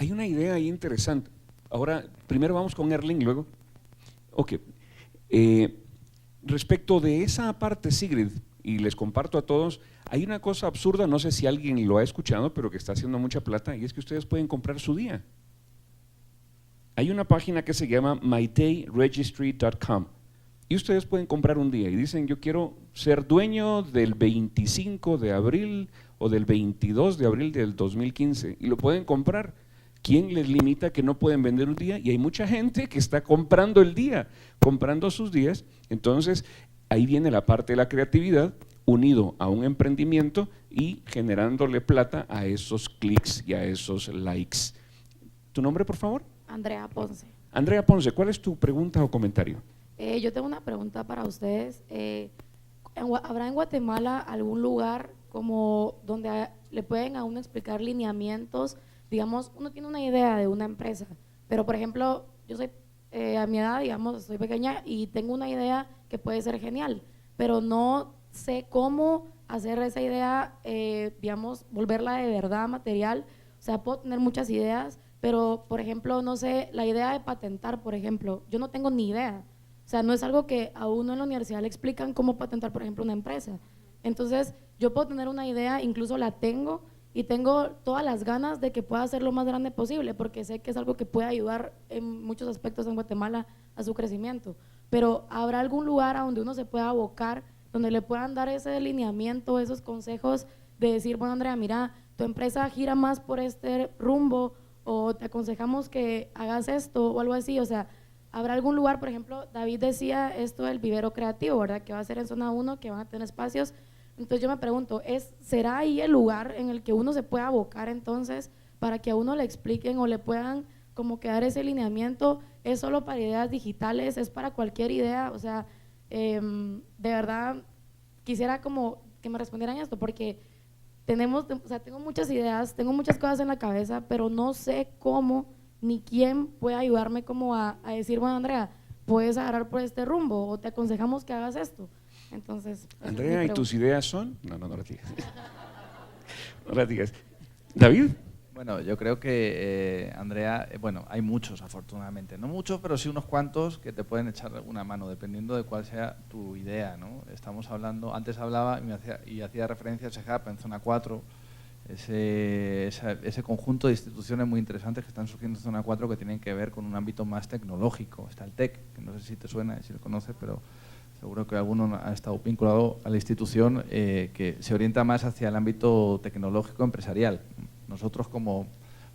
Hay una idea ahí interesante. Ahora, primero vamos con Erling, luego. Ok. Respecto de esa parte, Sigrid, y les comparto a todos, hay una cosa absurda, no sé si alguien lo ha escuchado, pero que está haciendo mucha plata, y es que ustedes pueden comprar su día. Hay una página que se llama mydayregistry.com y ustedes pueden comprar un día y dicen: yo quiero ser dueño del 25 de abril o del 22 de abril del 2015, y lo pueden comprar. ¿Quién les limita que no pueden vender un día? Y hay mucha gente que está comprando el día, comprando sus días. Entonces ahí viene la parte de la creatividad, unido a un emprendimiento y generándole plata a esos clics y a esos likes. ¿Tu nombre, por favor? Andrea Ponce. Andrea Ponce, ¿cuál es tu pregunta o comentario? Yo tengo una pregunta para ustedes. ¿Habrá en Guatemala algún lugar como donde le pueden a uno explicar lineamientos? Digamos, uno tiene una idea de una empresa, pero por ejemplo, yo soy a mi edad, digamos, soy pequeña y tengo una idea que puede ser genial, pero no sé cómo hacer esa idea, digamos, volverla de verdad material. O sea, puedo tener muchas ideas, pero por ejemplo, no sé, la idea de patentar, por ejemplo, yo no tengo ni idea. O sea, no es algo que a uno en la universidad le explican cómo patentar, por ejemplo, una empresa. Entonces, yo puedo tener una idea, incluso la tengo, y tengo todas las ganas de que pueda ser lo más grande posible, porque sé que es algo que puede ayudar en muchos aspectos en Guatemala a su crecimiento. Pero ¿habrá algún lugar a donde uno se pueda abocar, donde le puedan dar ese delineamiento, esos consejos de decir: bueno, Andrea, mira, tu empresa gira más por este rumbo, o te aconsejamos que hagas esto o algo así? O sea, ¿habrá algún lugar? Por ejemplo, David decía esto del vivero creativo, ¿verdad? Que va a ser en zona 1, que van a tener espacios. Entonces yo me pregunto, ¿será ahí el lugar en el que uno se pueda abocar entonces para que a uno le expliquen o le puedan como que dar ese lineamiento? ¿Es solo para ideas digitales? ¿Es para cualquier idea? O sea, de verdad quisiera como que me respondieran esto, porque tengo muchas ideas, tengo muchas cosas en la cabeza, pero no sé cómo ni quién puede ayudarme como a decir: bueno, Andrea, puedes agarrar por este rumbo, o te aconsejamos que hagas esto. Entonces, Andrea, ¿y tus ideas son? No las digas. No las digas. ¿David? Bueno, yo creo que, Andrea, bueno, hay muchos afortunadamente, no muchos, pero sí unos cuantos que te pueden echar una mano, dependiendo de cuál sea tu idea, ¿no? Estamos hablando, antes hablaba y hacía referencia a SEGAP en Zona 4, ese conjunto de instituciones muy interesantes que están surgiendo en Zona 4 que tienen que ver con un ámbito más tecnológico. Está el TEC, que no sé si te suena, si lo conoces, pero seguro que alguno ha estado vinculado a la institución, que se orienta más hacia el ámbito tecnológico empresarial. Nosotros, como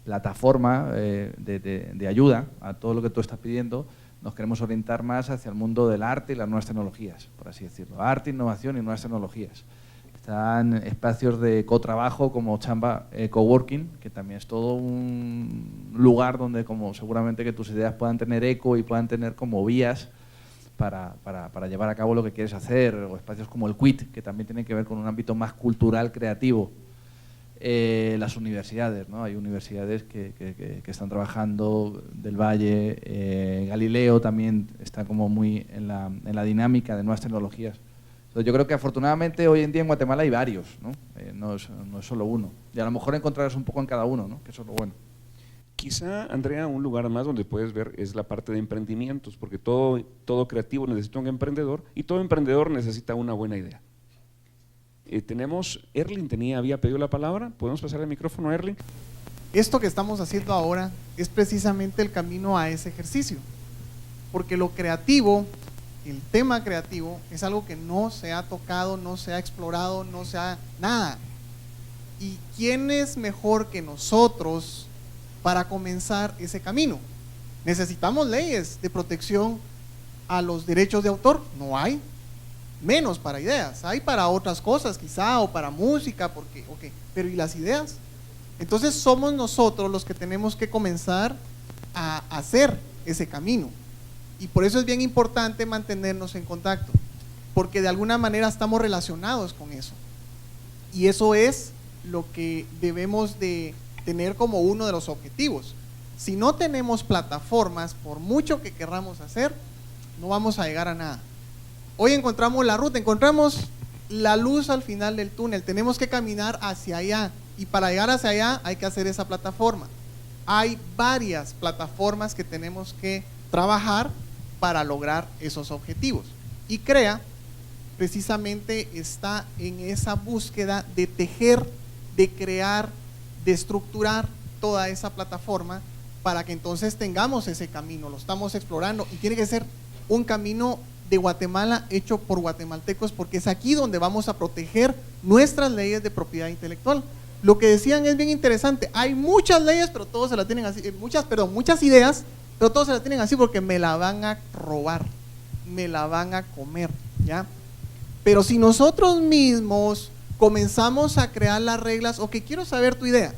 plataforma de ayuda a todo lo que tú estás pidiendo, nos queremos orientar más hacia el mundo del arte y las nuevas tecnologías, por así decirlo. Arte, innovación y nuevas tecnologías. Están espacios de cotrabajo como Chamba Coworking, que también es todo un lugar donde como seguramente que tus ideas puedan tener eco y puedan tener como vías para llevar a cabo lo que quieres hacer, o espacios como el QUIT, que también tienen que ver con un ámbito más cultural, creativo. Las universidades, ¿no? Hay universidades que están trabajando, del Valle, Galileo también está como muy en la dinámica de nuevas tecnologías. Entonces, yo creo que afortunadamente hoy en día en Guatemala hay varios, ¿no? No es solo uno, y a lo mejor encontrarás un poco en cada uno, ¿no? Que eso es lo bueno. Quizá, Andrea, un lugar más donde puedes ver es la parte de emprendimientos, porque todo creativo necesita un emprendedor y todo emprendedor necesita una buena idea. Erling había pedido la palabra. ¿Podemos pasar el micrófono a Erling? Esto que estamos haciendo ahora es precisamente el camino a ese ejercicio, porque lo creativo, el tema creativo, es algo que no se ha tocado, no se ha explorado, no se ha nada. ¿Y quién es mejor que nosotros para comenzar ese camino? ¿Necesitamos leyes de protección a los derechos de autor? No hay. Menos para ideas, hay para otras cosas quizá, o para música, pero ¿y las ideas? Entonces somos nosotros los que tenemos que comenzar a hacer ese camino, y por eso es bien importante mantenernos en contacto, porque de alguna manera estamos relacionados con eso, y eso es lo que debemos de tener como uno de los objetivos. Si no tenemos plataformas, por mucho que querramos hacer, no vamos a llegar a nada. Hoy encontramos la ruta, encontramos la luz al final del túnel, tenemos que caminar hacia allá, y para llegar hacia allá hay que hacer esa plataforma. hay varias plataformas que tenemos que trabajar para lograr esos objetivos. Y CREA precisamente está en esa búsqueda de tejer, de crear, de estructurar toda esa plataforma para que entonces tengamos ese camino. Lo estamos explorando y tiene que ser un camino de Guatemala hecho por guatemaltecos, porque es aquí donde vamos a proteger nuestras leyes de propiedad intelectual. Lo que decían es bien interesante, hay muchas leyes, pero todos se las tienen así, muchas ideas, pero todos se las tienen así porque me la van a robar, me la van a comer, ¿ya? Pero si nosotros mismos comenzamos a crear las reglas, ok, quiero saber tu idea,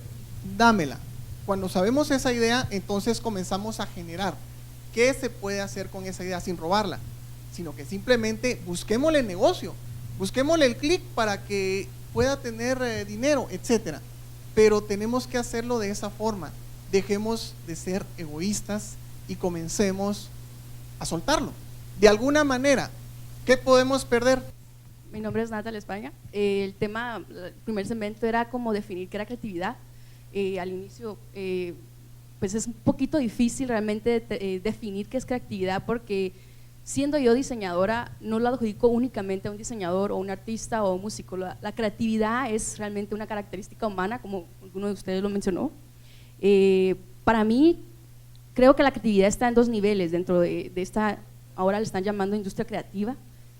dámela. Cuando sabemos esa idea, entonces comenzamos a generar qué se puede hacer con esa idea sin robarla, sino que simplemente busquémosle el negocio, busquémosle el clic para que pueda tener dinero, etcétera. Pero tenemos que hacerlo de esa forma. Dejemos de ser egoístas y comencemos a soltarlo. De alguna manera, ¿qué podemos perder? Mi nombre es Natalia España. El tema, el primer segmento era como definir qué era creatividad. Al inicio, pues es un poquito difícil realmente definir qué es creatividad, porque siendo yo diseñadora, no lo adjudico únicamente a un diseñador o un artista o un músico. La creatividad es realmente una característica humana, como alguno de ustedes lo mencionó. Para mí, creo que la creatividad está en dos niveles dentro de esta, ahora le están llamando industria creativa.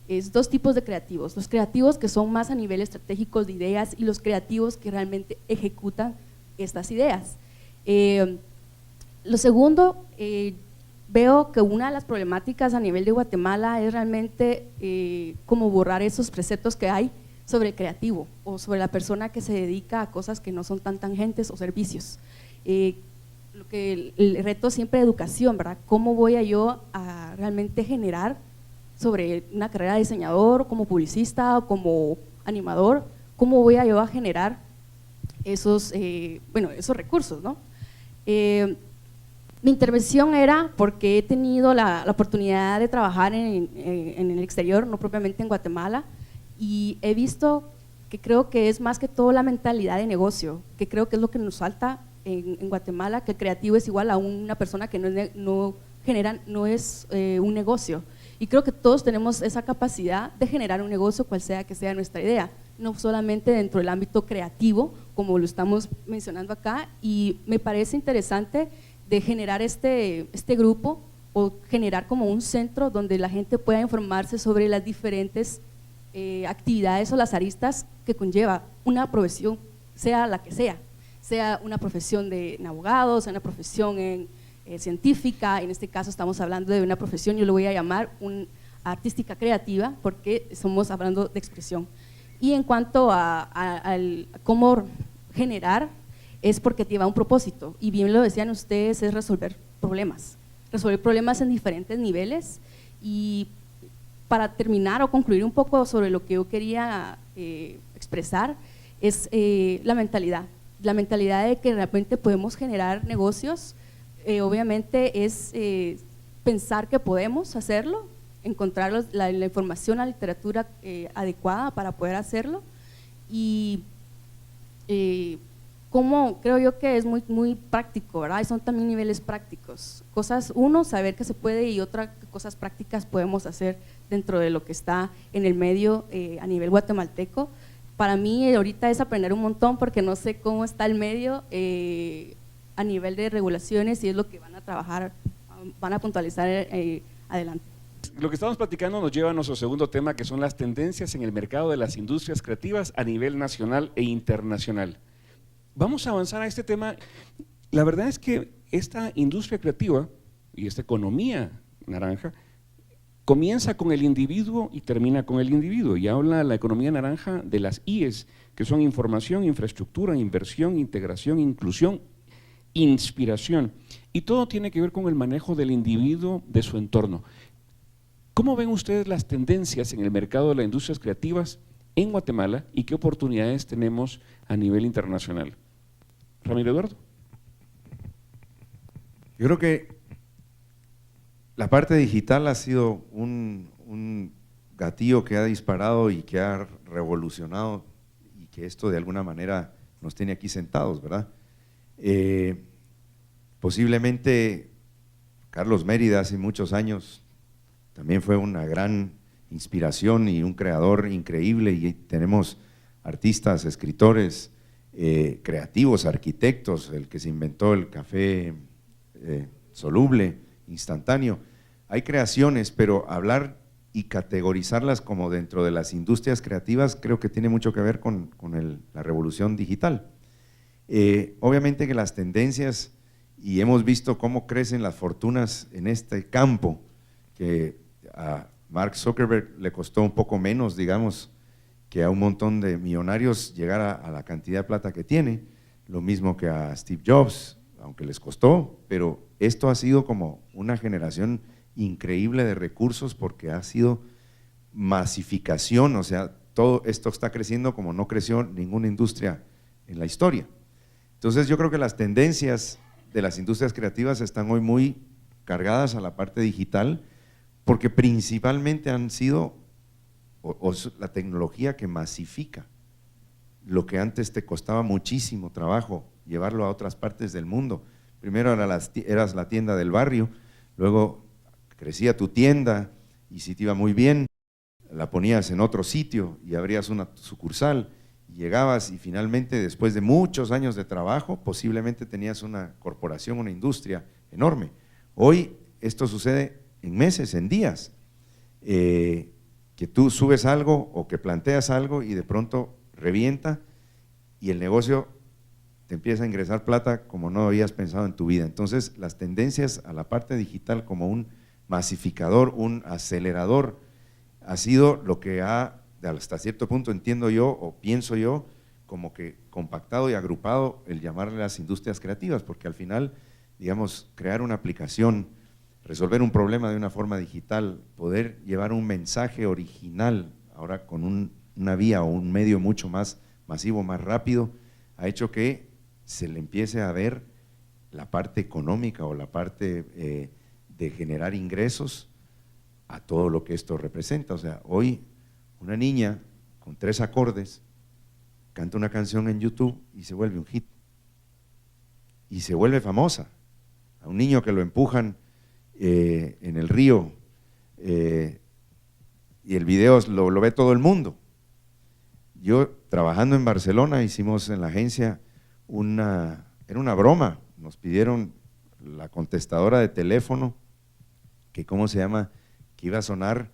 Es dos tipos de creativos: los creativos que son más a nivel estratégico de ideas y los creativos que realmente ejecutan estas ideas. Lo segundo, veo que una de las problemáticas a nivel de Guatemala es realmente como borrar esos preceptos que hay sobre el creativo o sobre la persona que se dedica a cosas que no son tan tangentes o servicios. Lo que el reto siempre de educación, ¿verdad? ¿Cómo voy yo a realmente generar sobre una carrera de diseñador, como publicista o como animador? ¿Cómo voy yo a generar esos recursos, ¿no? Mi intervención era porque he tenido la oportunidad de trabajar en el exterior, no propiamente en Guatemala, y he visto que creo que es más que todo la mentalidad de negocio, que creo que es lo que nos falta en Guatemala, que el creativo es igual a una persona que no es un negocio. Y creo que todos tenemos esa capacidad de generar un negocio, cual sea que sea nuestra idea, no solamente dentro del ámbito creativo, como lo estamos mencionando acá. Y me parece interesante de generar este grupo, o generar como un centro donde la gente pueda informarse sobre las diferentes actividades o las aristas que conlleva una profesión, sea la que sea una profesión de abogado, sea una profesión científica. En este caso estamos hablando de una profesión, yo lo voy a llamar artística creativa, porque estamos hablando de expresión. Y en cuanto a cómo generar, es porque lleva un propósito, y bien lo decían ustedes, es resolver problemas en diferentes niveles. Y para terminar o concluir un poco sobre lo que yo quería expresar, es la mentalidad de que realmente podemos generar negocios. Obviamente es pensar que podemos hacerlo, encontrar la información, la literatura adecuada para poder hacerlo. Y como creo yo que es muy, muy práctico, ¿verdad? Y son también niveles prácticos, saber que se puede, y otra, cosas prácticas podemos hacer dentro de lo que está en el medio a nivel guatemalteco. Para mí ahorita es aprender un montón, porque no sé cómo está el medio a nivel de regulaciones, y es lo que van a trabajar, van a puntualizar adelante. Lo que estamos platicando nos lleva a nuestro segundo tema, que son las tendencias en el mercado de las industrias creativas a nivel nacional e internacional. Vamos a avanzar a este tema. La verdad es que esta industria creativa y esta economía naranja comienza con el individuo y termina con el individuo, y habla la economía naranja de las IES, que son información, infraestructura, inversión, integración, inclusión, inspiración, y todo tiene que ver con el manejo del individuo de su entorno. ¿Cómo ven ustedes las tendencias en el mercado de las industrias creativas en Guatemala y qué oportunidades tenemos a nivel internacional? Ramiro Eduardo. Yo creo que la parte digital ha sido un gatillo que ha disparado y que ha revolucionado, y que esto de alguna manera nos tiene aquí sentados, ¿verdad? Posiblemente Carlos Mérida hace muchos años también fue una gran inspiración y un creador increíble, y tenemos artistas, escritores, creativos, arquitectos, el que se inventó el café soluble, instantáneo. Hay creaciones, pero hablar y categorizarlas como dentro de las industrias creativas creo que tiene mucho que ver con la revolución digital. Obviamente que las tendencias, y hemos visto cómo crecen las fortunas en este campo, que a Mark Zuckerberg le costó un poco menos, digamos, que a un montón de millonarios llegar a la cantidad de plata que tiene, lo mismo que a Steve Jobs, aunque les costó, pero esto ha sido como una generación increíble de recursos porque ha sido masificación, o sea, todo esto está creciendo como no creció ninguna industria en la historia. Entonces yo creo que las tendencias de las industrias creativas están hoy muy cargadas a la parte digital, porque principalmente han sido la tecnología que masifica lo que antes te costaba muchísimo trabajo llevarlo a otras partes del mundo. Primero eras la tienda del barrio, luego crecía tu tienda y si te iba muy bien, la ponías en otro sitio y abrías una sucursal y llegabas y finalmente después de muchos años de trabajo posiblemente tenías una corporación, una industria enorme. Hoy esto sucede en meses, en días, que tú subes algo o que planteas algo y de pronto revienta y el negocio te empieza a ingresar plata como no habías pensado en tu vida. Entonces las tendencias a la parte digital como un masificador, un acelerador, ha sido lo que ha, hasta cierto punto entiendo yo o pienso yo, como que compactado y agrupado el llamarle las industrias creativas, porque al final, digamos, crear una aplicación, resolver un problema de una forma digital, poder llevar un mensaje original, ahora con una vía o un medio mucho más masivo, más rápido, ha hecho que se le empiece a ver la parte económica o la parte de generar ingresos a todo lo que esto representa. O sea, hoy una niña con 3 acordes canta una canción en YouTube y se vuelve un hit y se vuelve famosa. A un niño que lo empujan en el río y el video lo ve todo el mundo. Yo trabajando en Barcelona hicimos en la agencia era una broma, nos pidieron la contestadora de teléfono, que cómo se llama, que iba a sonar,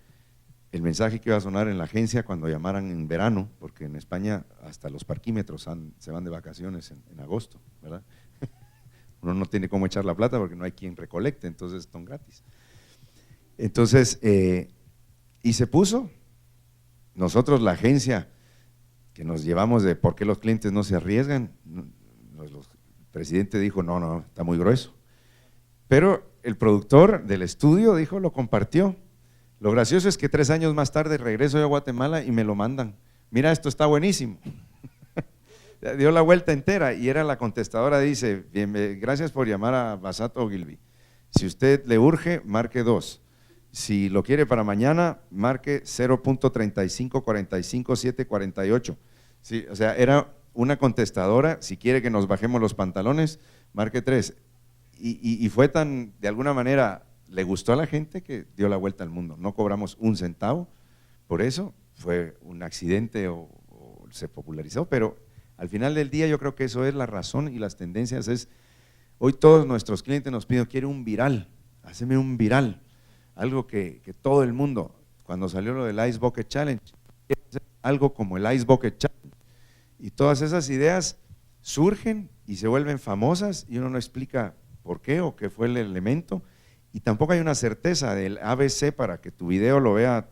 el mensaje que iba a sonar en la agencia cuando llamaran en verano, porque en España hasta los parquímetros se van de vacaciones en agosto, ¿verdad? Uno no tiene cómo echar la plata porque no hay quien recolecte, entonces están gratis. Entonces, y se puso, nosotros la agencia que nos llevamos de por qué los clientes no se arriesgan, el presidente dijo, no, está muy grueso. Pero el productor del estudio dijo, lo compartió. Lo gracioso es que 3 años más tarde regreso yo a Guatemala y me lo mandan. Mira, esto está buenísimo. Dio la vuelta entera y era la contestadora, dice, gracias por llamar a Basato Ogilvy. Si usted le urge, marque 2. Si lo quiere para mañana, marque 0.3545748. Sí, o sea, era una contestadora, si quiere que nos bajemos los pantalones, marque 3. Y fue tan, de alguna manera, le gustó a la gente que dio la vuelta al mundo. No cobramos un centavo por eso, fue un accidente o se popularizó, pero al final del día yo creo que eso es la razón y las tendencias es, hoy todos nuestros clientes nos piden, quiero un viral, haceme un viral, algo que todo el mundo, cuando salió lo del Ice Bucket Challenge, quiere hacer algo como el Ice Bucket Challenge, y todas esas ideas surgen y se vuelven famosas y uno no explica por qué o qué fue el elemento, y tampoco hay una certeza del ABC para que tu video lo vea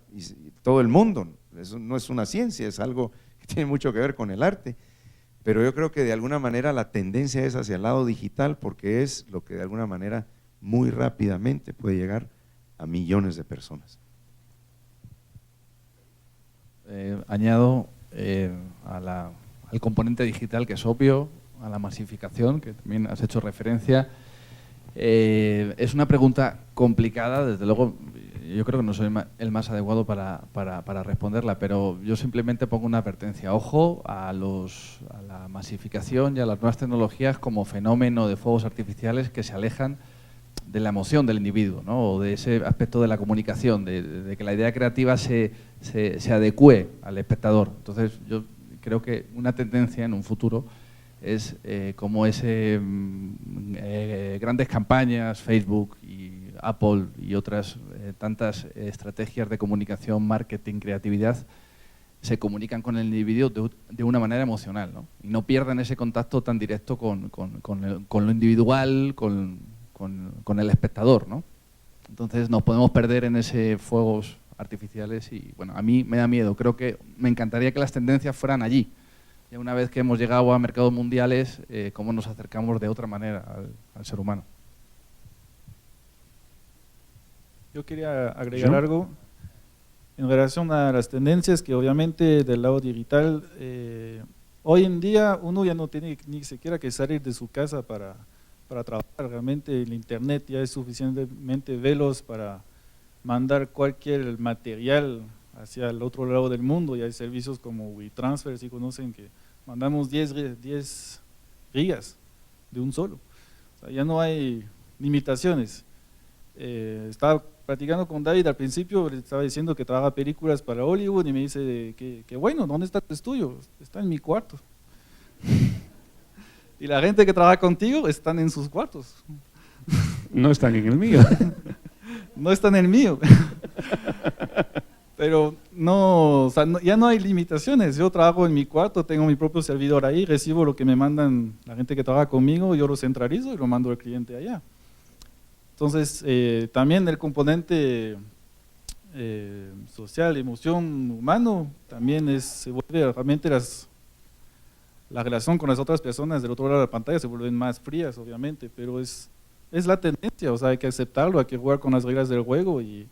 todo el mundo. Eso no es una ciencia, es algo que tiene mucho que ver con el arte, pero yo creo que de alguna manera la tendencia es hacia el lado digital porque es lo que de alguna manera muy rápidamente puede llegar a millones de personas. Añado al componente digital, que es obvio, a la masificación, que también has hecho referencia. Es una pregunta complicada, desde luego yo creo que no soy el más adecuado para responderla, pero yo simplemente pongo una advertencia. Ojo a la masificación y a las nuevas tecnologías como fenómeno de fuegos artificiales que se alejan de la emoción del individuo, ¿no? O de ese aspecto de la comunicación, de que la idea creativa se adecue al espectador. Entonces, yo creo que una tendencia en un futuro es como grandes campañas, Facebook y Apple y otras tantas estrategias de comunicación, marketing, creatividad, se comunican con el individuo de una manera emocional, ¿no? Y no pierdan ese contacto tan directo con lo individual, con el espectador, ¿no? Entonces nos podemos perder en ese fuegos artificiales y, bueno, a mí me da miedo. Creo que me encantaría que las tendencias fueran allí. Ya una vez que hemos llegado a mercados mundiales, cómo nos acercamos de otra manera al ser humano. Yo quería agregar algo en relación a las tendencias que obviamente del lado digital, hoy en día uno ya no tiene ni siquiera que salir de su casa para trabajar. Realmente el internet ya es suficientemente veloz para mandar cualquier material hacia el otro lado del mundo. Y hay servicios como WeTransfer, si conocen, que mandamos 10 gigas de un solo. O sea, ya no hay limitaciones. Estaba platicando con David al principio, le estaba diciendo que trabaja películas para Hollywood y me dice que bueno, ¿dónde está tu estudio? Está en mi cuarto. Y la gente que trabaja contigo están en sus cuartos. No están en el mío. No están en el mío. Pero no, o sea, ya no hay limitaciones. Yo trabajo en mi cuarto, tengo mi propio servidor ahí, recibo lo que me mandan la gente que trabaja conmigo, yo lo centralizo y lo mando al cliente allá. Entonces, también el componente social, emoción, humano, también se vuelve realmente la relación con las otras personas del otro lado de la pantalla se vuelven más frías, obviamente, pero es la tendencia, o sea, hay que aceptarlo, hay que jugar con las reglas del juego y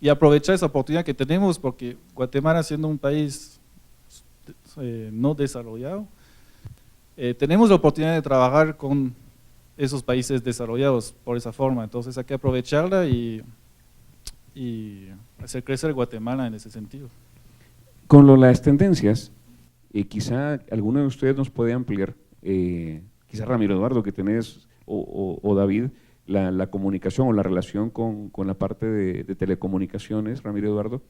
aprovechar esa oportunidad que tenemos, porque Guatemala, siendo un país no desarrollado, tenemos la oportunidad de trabajar con esos países desarrollados por esa forma. Entonces hay que aprovecharla y hacer crecer Guatemala en ese sentido. Con las tendencias, quizá alguno de ustedes nos puede ampliar, quizá Ramiro Eduardo, que tenés, o David, la comunicación o la relación con la parte de telecomunicaciones, Ramiro Eduardo.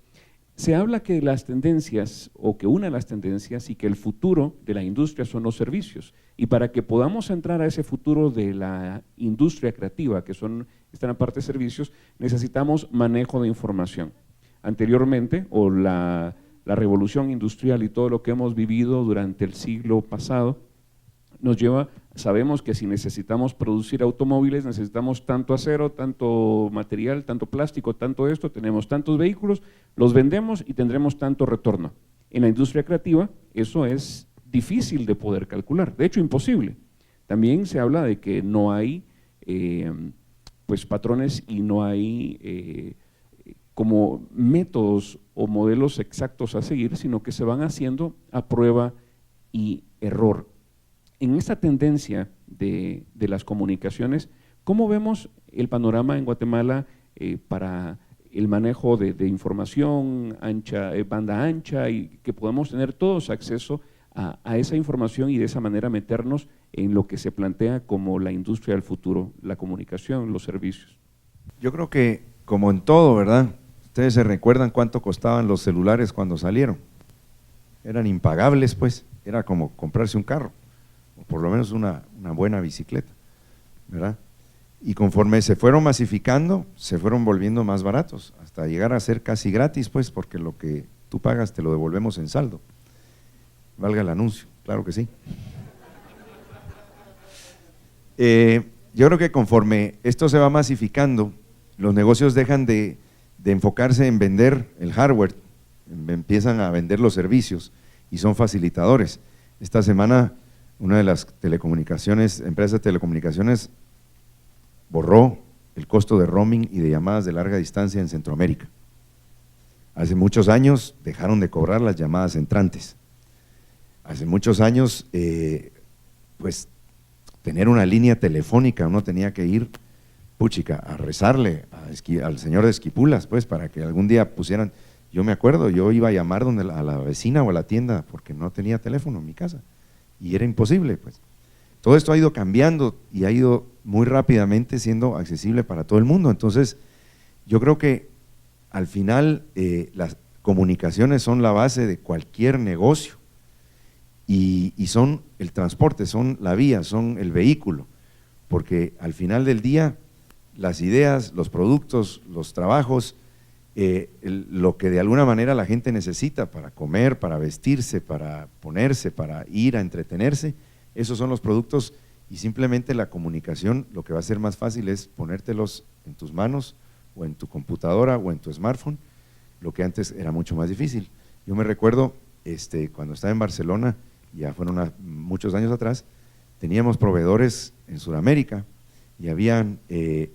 Se habla que las tendencias, o que una de las tendencias y que el futuro de la industria son los servicios. Y para que podamos entrar a ese futuro de la industria creativa, que está en la parte de servicios, necesitamos manejo de información. Anteriormente, o la revolución industrial y todo lo que hemos vivido durante el siglo pasado, nos lleva, sabemos que si necesitamos producir automóviles, necesitamos tanto acero, tanto material, tanto plástico, tanto esto, tenemos tantos vehículos, los vendemos y tendremos tanto retorno. En la industria creativa eso es difícil de poder calcular, de hecho imposible. También se habla de que no hay pues patrones y no hay como métodos o modelos exactos a seguir, sino que se van haciendo a prueba y error. En esta tendencia de las comunicaciones, ¿cómo vemos el panorama en Guatemala para el manejo de información banda ancha y que podamos tener todos acceso a esa información y de esa manera meternos en lo que se plantea como la industria del futuro, la comunicación, los servicios? Yo creo que, como en todo, ¿verdad? Ustedes se recuerdan cuánto costaban los celulares cuando salieron. Eran impagables, pues, era como comprarse un carro, o por lo menos una buena bicicleta, ¿verdad? Y conforme se fueron masificando, se fueron volviendo más baratos, hasta llegar a ser casi gratis, pues, porque lo que tú pagas te lo devolvemos en saldo. Valga el anuncio, claro que sí. Yo creo que conforme esto se va masificando, los negocios dejan de enfocarse en vender el hardware, empiezan a vender los servicios y son facilitadores. Esta semana una de las empresas de telecomunicaciones borró el costo de roaming y de llamadas de larga distancia en Centroamérica. Hace muchos años dejaron de cobrar las llamadas entrantes. Hace muchos años, pues tener una línea telefónica, uno tenía que ir puchica, a rezarle al señor de Esquipulas, pues, para que algún día pusieran. Yo me acuerdo, yo iba a llamar a la vecina o a la tienda porque no tenía teléfono en mi casa y era imposible, pues. Todo esto ha ido cambiando y ha ido muy rápidamente siendo accesible para todo el mundo. Entonces, yo creo que al final las comunicaciones son la base de cualquier negocio y son el transporte, son la vía, son el vehículo, porque al final del día las ideas, los productos, los trabajos, lo que de alguna manera la gente necesita para comer, para vestirse, para ponerse, para ir a entretenerse, esos son los productos y simplemente la comunicación lo que va a ser más fácil es ponértelos en tus manos o en tu computadora o en tu smartphone, lo que antes era mucho más difícil. Yo me recuerdo cuando estaba en Barcelona, ya fueron muchos años atrás, teníamos proveedores en Sudamérica y habían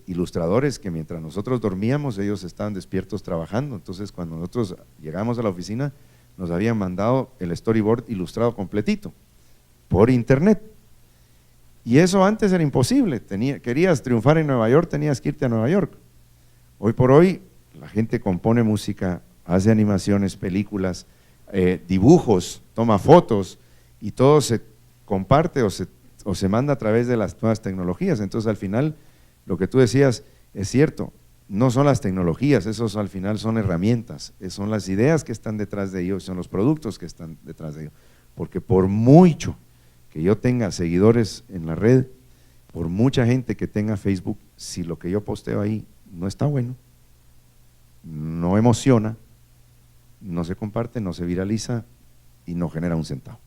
ilustradores que mientras nosotros dormíamos ellos estaban despiertos trabajando. Entonces cuando nosotros llegamos a la oficina nos habían mandado el storyboard ilustrado completito por internet y eso antes era imposible. Querías triunfar en Nueva York, tenías que irte a Nueva York. Hoy por hoy la gente compone música, hace animaciones, películas, dibujos, toma fotos y todo se comparte o se manda a través de las nuevas tecnologías. Entonces al final lo que tú decías es cierto, no son las tecnologías, esos al final son herramientas, son las ideas que están detrás de ellos, son los productos que están detrás de ellos, porque por mucho que yo tenga seguidores en la red, por mucha gente que tenga Facebook, si lo que yo posteo ahí no está bueno, no emociona, no se comparte, no se viraliza y no genera un centavo.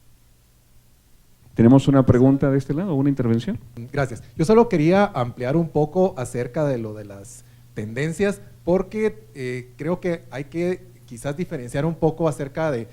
¿Tenemos una pregunta de este lado, una intervención? Gracias. Yo solo quería ampliar un poco acerca de lo de las tendencias, porque creo que hay que quizás diferenciar un poco acerca de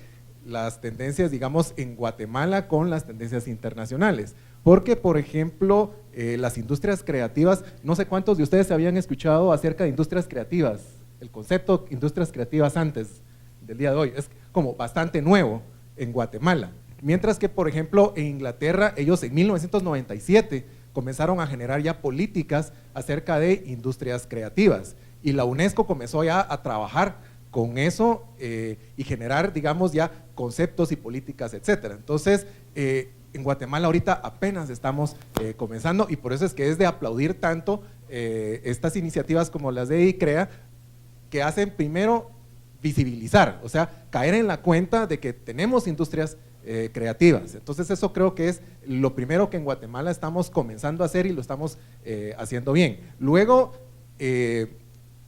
las tendencias, digamos, en Guatemala con las tendencias internacionales. Porque, por ejemplo, las industrias creativas, no sé cuántos de ustedes habían escuchado acerca de industrias creativas, el concepto industrias creativas antes del día de hoy, es como bastante nuevo en Guatemala. Mientras que, por ejemplo, en Inglaterra, ellos en 1997 comenzaron a generar ya políticas acerca de industrias creativas y la UNESCO comenzó ya a trabajar con eso y generar, digamos, ya conceptos y políticas, etcétera. Entonces, en Guatemala ahorita apenas estamos comenzando y por eso es que es de aplaudir tanto estas iniciativas como las de ICREA, que hacen primero visibilizar, o sea, caer en la cuenta de que tenemos industrias creativas. Entonces eso creo que es lo primero que en Guatemala estamos comenzando a hacer y lo estamos haciendo bien. Luego,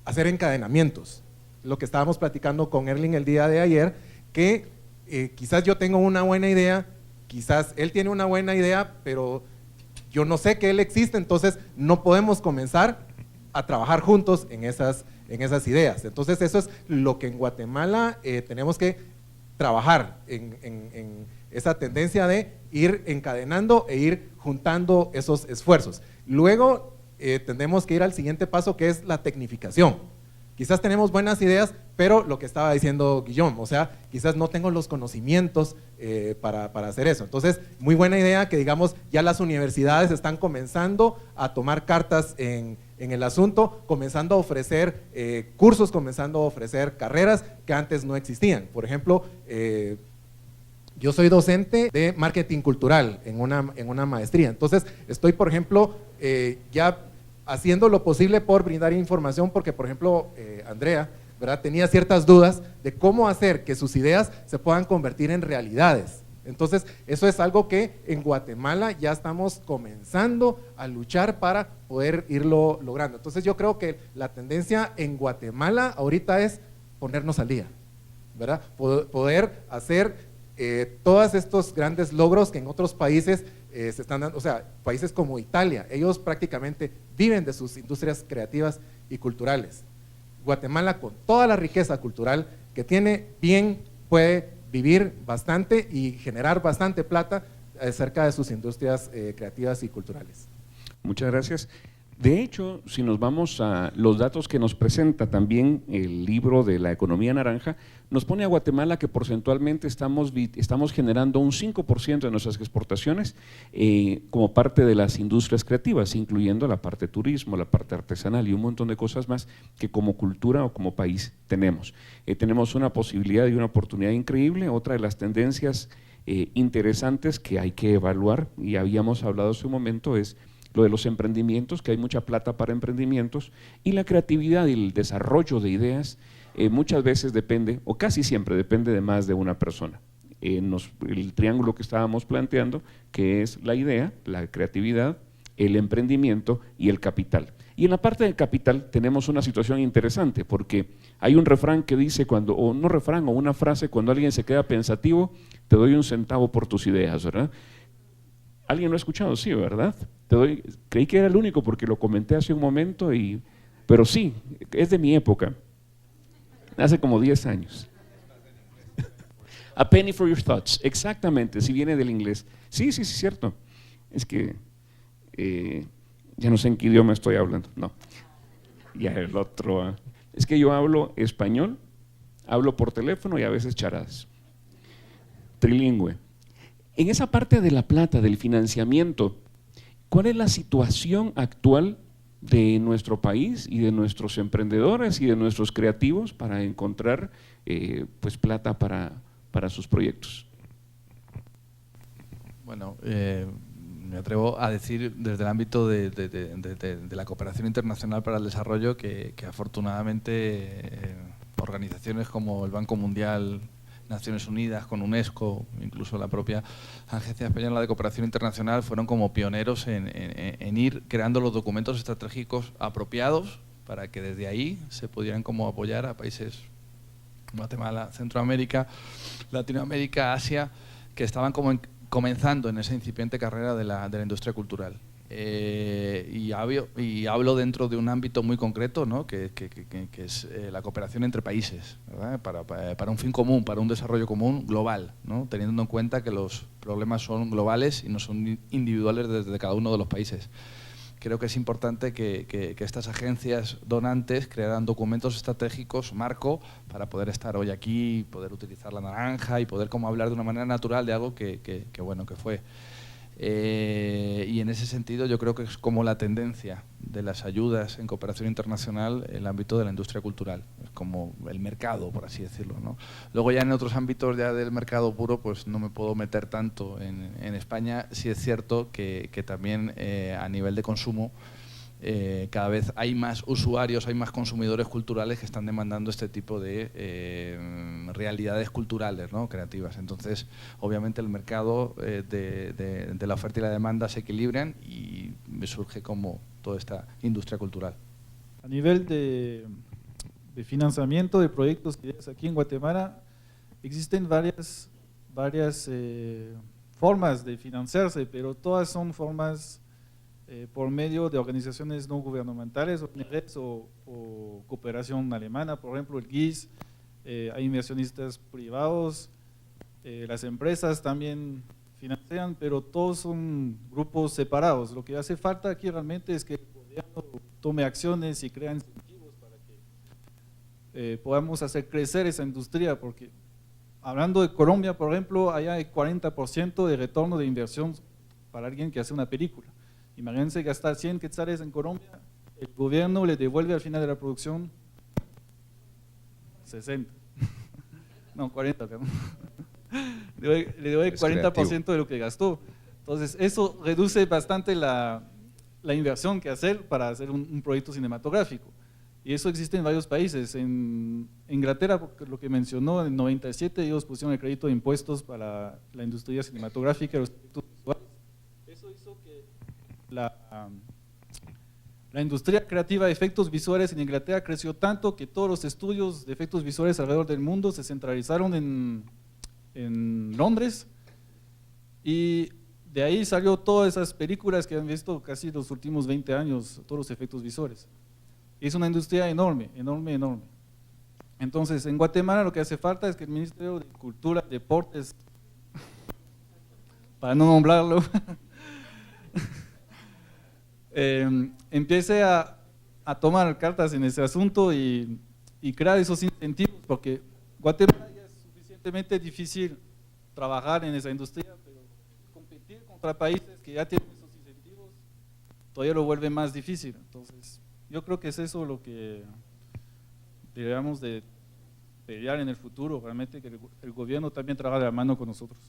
hacer encadenamientos, lo que estábamos platicando con Erling el día de ayer, que quizás yo tengo una buena idea, quizás él tiene una buena idea, pero yo no sé que él existe, entonces no podemos comenzar a trabajar juntos en esas ideas. Entonces eso es lo que en Guatemala tenemos que trabajar en esa tendencia de ir encadenando e ir juntando esos esfuerzos. Luego tenemos que ir al siguiente paso, que es la tecnificación. Quizás tenemos buenas ideas, pero lo que estaba diciendo Guillaume, o sea, quizás no tengo los conocimientos para hacer eso. Entonces, muy buena idea que, digamos, ya las universidades están comenzando a tomar cartas en el asunto, comenzando a ofrecer cursos, comenzando a ofrecer carreras que antes no existían. Por ejemplo, yo soy docente de marketing cultural en una maestría. Entonces, estoy, por ejemplo, ya haciendo lo posible por brindar información, porque, por ejemplo, Andrea, ¿verdad?, tenía ciertas dudas de cómo hacer que sus ideas se puedan convertir en realidades. Entonces, eso es algo que en Guatemala ya estamos comenzando a luchar para poder irlo logrando. Entonces, yo creo que la tendencia en Guatemala ahorita es ponernos al día, ¿verdad? Poder hacer todos estos grandes logros que en otros países se están dando, o sea, países como Italia, ellos prácticamente viven de sus industrias creativas y culturales. Guatemala, con toda la riqueza cultural que tiene, bien puede vivir bastante y generar bastante plata acerca de sus industrias creativas y culturales. Muchas gracias. De hecho, si nos vamos a los datos que nos presenta también el libro de la economía naranja, nos pone a Guatemala que porcentualmente estamos generando un 5% de nuestras exportaciones como parte de las industrias creativas, incluyendo la parte turismo, la parte artesanal y un montón de cosas más que como cultura o como país tenemos. Tenemos una posibilidad y una oportunidad increíble. Otra de las tendencias interesantes que hay que evaluar, y habíamos hablado hace un momento, es lo de los emprendimientos, que hay mucha plata para emprendimientos, y la creatividad y el desarrollo de ideas muchas veces depende, o casi siempre depende de más de una persona. El triángulo que estábamos planteando, que es la idea, la creatividad, el emprendimiento y el capital. Y en la parte del capital tenemos una situación interesante, porque hay un refrán que dice, o no refrán, o una frase, cuando alguien se queda pensativo, te doy un centavo por tus ideas, ¿verdad? ¿Alguien lo ha escuchado? Sí, ¿verdad? Creí que era el único porque lo comenté hace un momento, pero sí, es de mi época, hace como 10 años. A penny for your thoughts, exactamente, si viene del inglés. Sí, cierto. Es que ya no sé en qué idioma estoy hablando, no. Ya el otro, es que yo hablo español, hablo por teléfono y a veces charadas. Trilingüe. En esa parte de la plata, del financiamiento, ¿cuál es la situación actual de nuestro país y de nuestros emprendedores y de nuestros creativos para encontrar pues plata para sus proyectos? Bueno, me atrevo a decir desde el ámbito de la cooperación internacional para el desarrollo que afortunadamente organizaciones como el Banco Mundial, Naciones Unidas, con UNESCO, incluso la propia Agencia Española de Cooperación Internacional fueron como pioneros en ir creando los documentos estratégicos apropiados para que desde ahí se pudieran como apoyar a países Guatemala, Centroamérica, Latinoamérica, Asia, que estaban como comenzando en esa incipiente carrera de la industria cultural. Y hablo dentro de un ámbito muy concreto, ¿no? que es la cooperación entre países, ¿verdad? Para un fin común, para un desarrollo común global, ¿no? Teniendo en cuenta que los problemas son globales y no son individuales desde cada uno de los países. Creo que es importante que estas agencias donantes crearan documentos estratégicos, marco, para poder estar hoy aquí, poder utilizar la naranja y poder como hablar de una manera natural de algo que fue. Y en ese sentido yo creo que es como la tendencia de las ayudas en cooperación internacional el ámbito de la industria cultural, es como el mercado, por así decirlo, ¿no? Luego ya en otros ámbitos ya del mercado puro pues no me puedo meter tanto. En España sí es cierto que también a nivel de consumo cada vez hay más usuarios, hay más consumidores culturales que están demandando este tipo de realidades culturales, ¿no? Creativas. Entonces, obviamente el mercado de la oferta y la demanda se equilibran y me surge como toda esta industria cultural. A nivel de financiamiento de proyectos que aquí en Guatemala, existen varias formas de financiarse, pero todas son formas por medio de organizaciones no gubernamentales, ONGs o cooperación alemana, por ejemplo el GIS, hay inversionistas privados, las empresas también financian, pero todos son grupos separados. Lo que hace falta aquí realmente es que el gobierno tome acciones y crea incentivos para que podamos hacer crecer esa industria, porque hablando de Colombia, por ejemplo, allá hay 40% de retorno de inversión para alguien que hace una película. Imagínense gastar 100 quetzales en Colombia, el gobierno le devuelve al final de la producción 60, no 40, perdón. Le devuelve 40% de lo que gastó. Entonces eso reduce bastante la inversión que hacer para hacer un proyecto cinematográfico. Y eso existe en varios países. En Inglaterra, lo que mencionó, en el 97 ellos pusieron el crédito de impuestos para la industria cinematográfica y los proyectos visuales. Eso hizo que la industria creativa de efectos visuales en Inglaterra creció tanto que todos los estudios de efectos visuales alrededor del mundo se centralizaron en Londres, y de ahí salió todas esas películas que han visto casi los últimos 20 años, todos los efectos visuales. Es una industria enorme, enorme, enorme. Entonces, en Guatemala lo que hace falta es que el Ministerio de Cultura, Deportes, para no nombrarlo, empiece a tomar cartas en ese asunto y crear esos incentivos, porque Guatemala ya es suficientemente difícil trabajar en esa industria, pero competir contra países que ya tienen esos incentivos todavía lo vuelve más difícil. Entonces, yo creo que es eso lo que deberíamos de pelear en el futuro, realmente que el gobierno también trabaje de la mano con nosotros.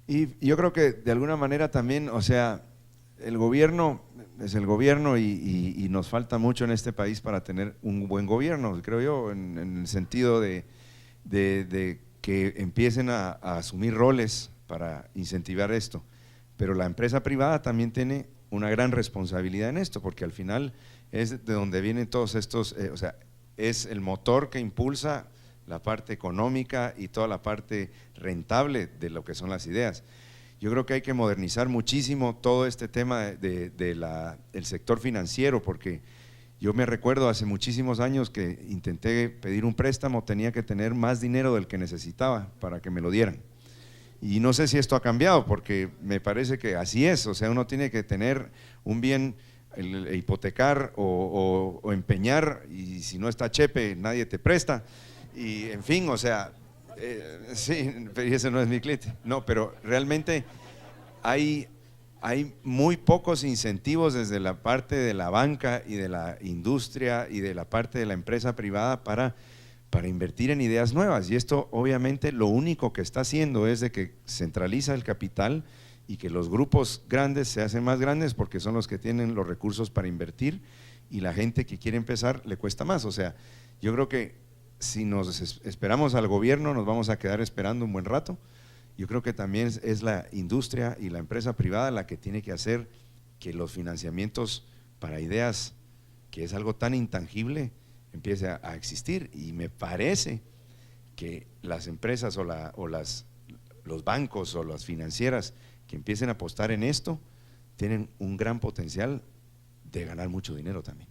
Y yo creo que de alguna manera también, o sea, el gobierno es el gobierno y nos falta mucho en este país para tener un buen gobierno, creo yo, en el sentido de que empiecen a asumir roles para incentivar esto. Pero la empresa privada también tiene una gran responsabilidad en esto, porque al final es de donde vienen todos estos, o sea, es el motor que impulsa la parte económica y toda la parte rentable de lo que son las ideas. Yo creo que hay que modernizar muchísimo todo este tema del sector financiero, porque yo me recuerdo hace muchísimos años que intenté pedir un préstamo, tenía que tener más dinero del que necesitaba para que me lo dieran. Y no sé si esto ha cambiado, porque me parece que así es, o sea, uno tiene que tener un bien, hipotecar o empeñar, y si no está chepe nadie te presta, y en fin, o sea, sí, pero ese no es mi cliente, no, pero realmente hay muy pocos incentivos desde la parte de la banca y de la industria y de la parte de la empresa privada para invertir en ideas nuevas, y esto obviamente lo único que está haciendo es de que centraliza el capital y que los grupos grandes se hacen más grandes porque son los que tienen los recursos para invertir, y la gente que quiere empezar le cuesta más. O sea, yo creo que si nos esperamos al gobierno nos vamos a quedar esperando un buen rato. Yo creo que también es la industria y la empresa privada la que tiene que hacer que los financiamientos para ideas, que es algo tan intangible, empiece a existir, y me parece que las empresas o los bancos o las financieras que empiecen a apostar en esto tienen un gran potencial de ganar mucho dinero también.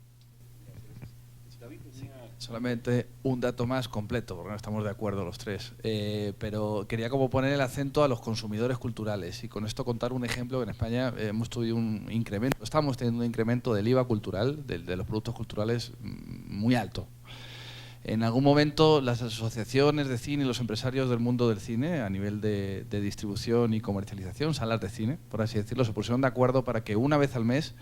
Solamente un dato más completo, porque no estamos de acuerdo los tres, pero quería como poner el acento a los consumidores culturales, y con esto contar un ejemplo que en España hemos tenido un incremento, estamos teniendo un incremento del IVA cultural, de los productos culturales muy alto. En algún momento las asociaciones de cine y los empresarios del mundo del cine a nivel de distribución y comercialización, salas de cine, por así decirlo, se pusieron de acuerdo para que una vez al mes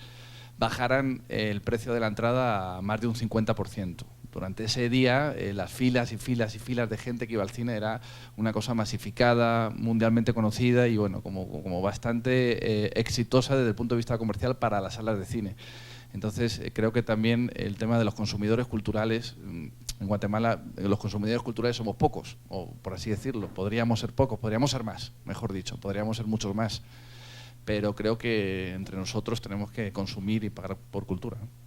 bajaran el precio de la entrada a más de un 50%. Durante ese día las filas y filas y filas de gente que iba al cine era una cosa masificada, mundialmente conocida y bueno, como bastante exitosa desde el punto de vista comercial para las salas de cine. Entonces creo que también el tema de los consumidores culturales, en Guatemala los consumidores culturales somos pocos, o por así decirlo, podríamos ser pocos, podríamos ser más, mejor dicho, podríamos ser muchos más, pero creo que entre nosotros tenemos que consumir y pagar por cultura, ¿no?